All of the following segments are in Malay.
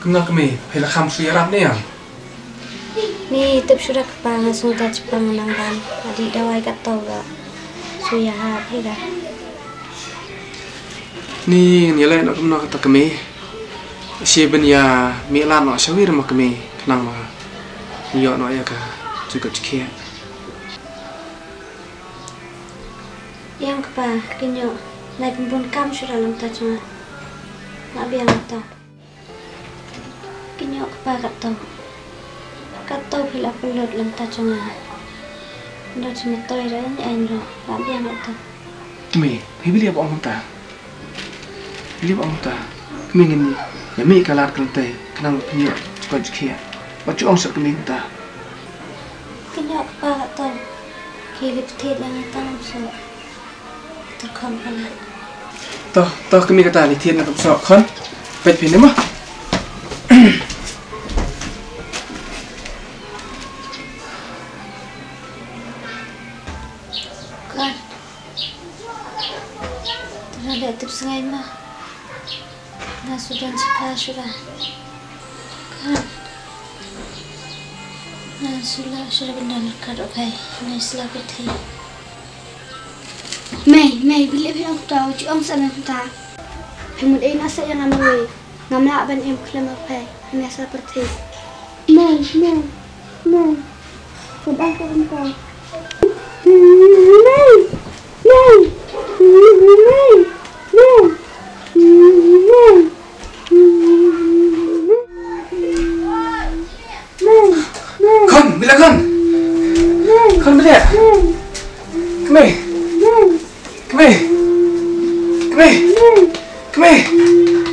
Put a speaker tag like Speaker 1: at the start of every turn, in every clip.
Speaker 1: Kena kami, hela kam siaran ni yang.
Speaker 2: Ni tip sudah kepala sudah cepat menangkan. Adik dawai kata gak suya hela.
Speaker 1: Ni nilai nak kena kata kami. Si benya milan nak sawir mak kami kenang mah. Yo nak ya ka juga cikir.
Speaker 2: Yang kepala kinyo naik pun kam sudah lama cuma. Nak biar kata. Kinyo kepala kata bila pelot lama cuma. Dah cuma toy dah ni endo. Nak biar kata.
Speaker 1: Kami, hibil apa orang ta? Hibil apa orang ta? Kami ingin ya mi kalat kelantai kenang punya juga cikir. Baca orang sak kami ta.
Speaker 2: Kinyo kepala kata. Kili petit lagi tanam so. Terkam kalat.
Speaker 1: Toh kami kata ni tiada nak besok kan? Pet pin mah.
Speaker 2: Kan. Terada tip sengai mah. Dah sudah cekah sudah. Kan. Nah sudah benar dekat okai. Ini selah peti. Mày bị liệp ông tàu chứ ông sợ làm ta hay một em nó sẽ yang ngắm người ngắm lại bên em khi mà phải anh sẽ seperti mày một anh cái ông tàu
Speaker 1: Con bila con bila kami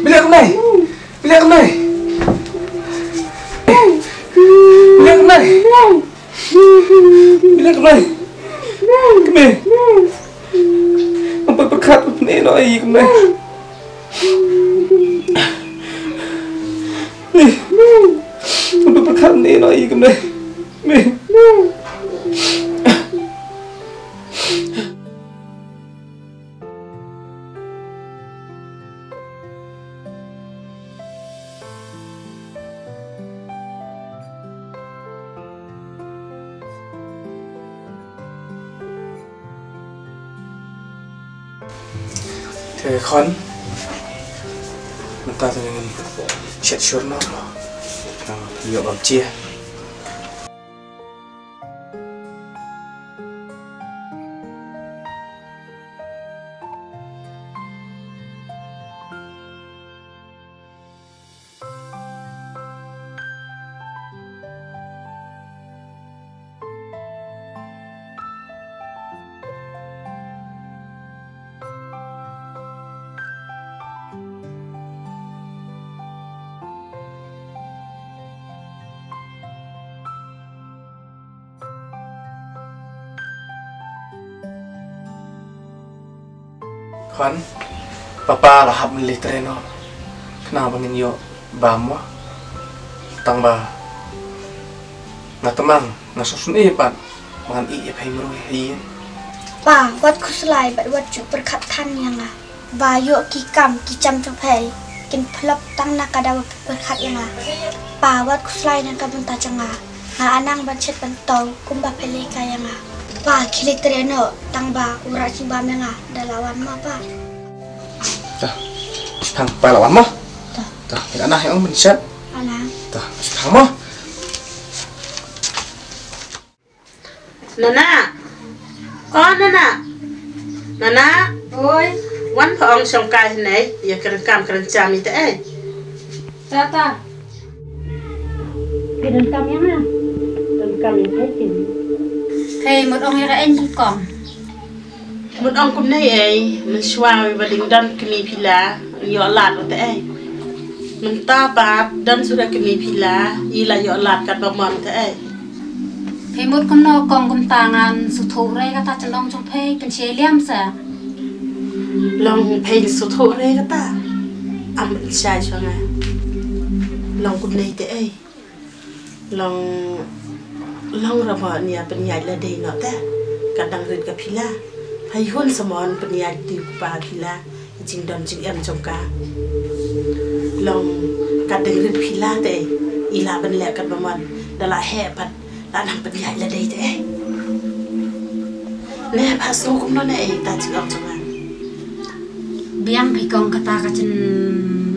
Speaker 1: bila kami bila kami apa berkat ni noi kami apa berkat ni noi kami Thế con người ta thì chết xuống nó nhiều bằng chia Kan, papa lah hab militer no. Kenapa ngin yo bamo? Tangba. Na teman, na susun ipat. Mangan i pai meru hi.
Speaker 2: Pa, wat kuslai bat wat juk berkat tan yang lah. Ba yo ki kam ki jam pai. Kin plop tang nak ada berkat yang lah. Pa wat kuslai nang kabun ta janga. Na anang ban chet ban tau kumba pele ka yang lah. Pa kili tereno tangba ura cimba menga dalawan ma pa.
Speaker 1: Dah, tang pa lawan mah. Dah, anak yang mencet.
Speaker 2: Anak.
Speaker 1: Dah, tang mah.
Speaker 3: Nana, oi, wan phong song kai này, ya kerekam kerencam itu
Speaker 2: Tata. Kerencam yang mana?
Speaker 3: kerekam yang hết
Speaker 2: Hey, một ông ra anh còn.
Speaker 3: Một ông cũng này mình xoay và đình đan kemi pila, yo lạt ở mình ta bát đan sudah kemi pila, ila yo lạt kat bamam
Speaker 2: Hey, một con nó còn cùng tangan sụt thổ đây kata chân trong phe bên chế liam sa.
Speaker 3: Long phe sụt thổ đây kata, mình sai cho nghe. Long cũng này long ramanya penyai la dei nota kadang rin ka pila hai hun samon penyai di pa pila jing don jing em jong ka long kadang pila te ila ben le kan baman dala hebat la nang pen ya la dei te ne pa so kum no ne ta chi ong chang
Speaker 4: biang pi kong kata ka chen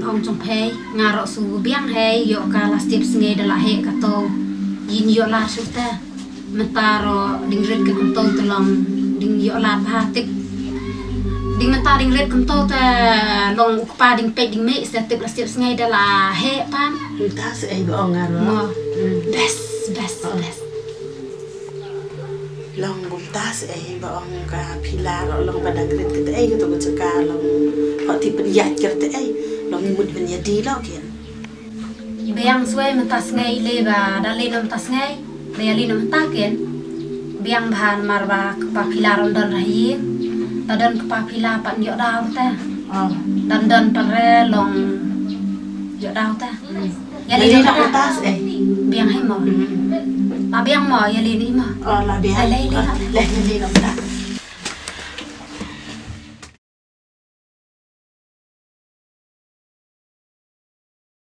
Speaker 4: ong chong phei nga ro su biang he yo ka la step snge dala he ka to yin yo la su ta mentaro ding red ka to tolong ding yo la pa tik ding menta ding red kan to ta long pa ding pe ding me se tip la step snge dala he pan
Speaker 3: ta se ai ba nga ro
Speaker 4: mo best
Speaker 3: long bum ta se ai ba ong ka pila ro long ba dang red ka ai ka to ka ka long ho ti pen ya ker te ai long mut ben ya di lo kian
Speaker 4: biang suai menta snge le ba dali nom ta snge le ali nom ta ken biang bhan marwa pa pila ron don rahi dan pa pila pan yo daw ta dan pare long yo daw ta ya li
Speaker 3: lo ta se ai
Speaker 4: biang hai mo ma biang mo ya li ni mo
Speaker 3: la dia le ni lo ta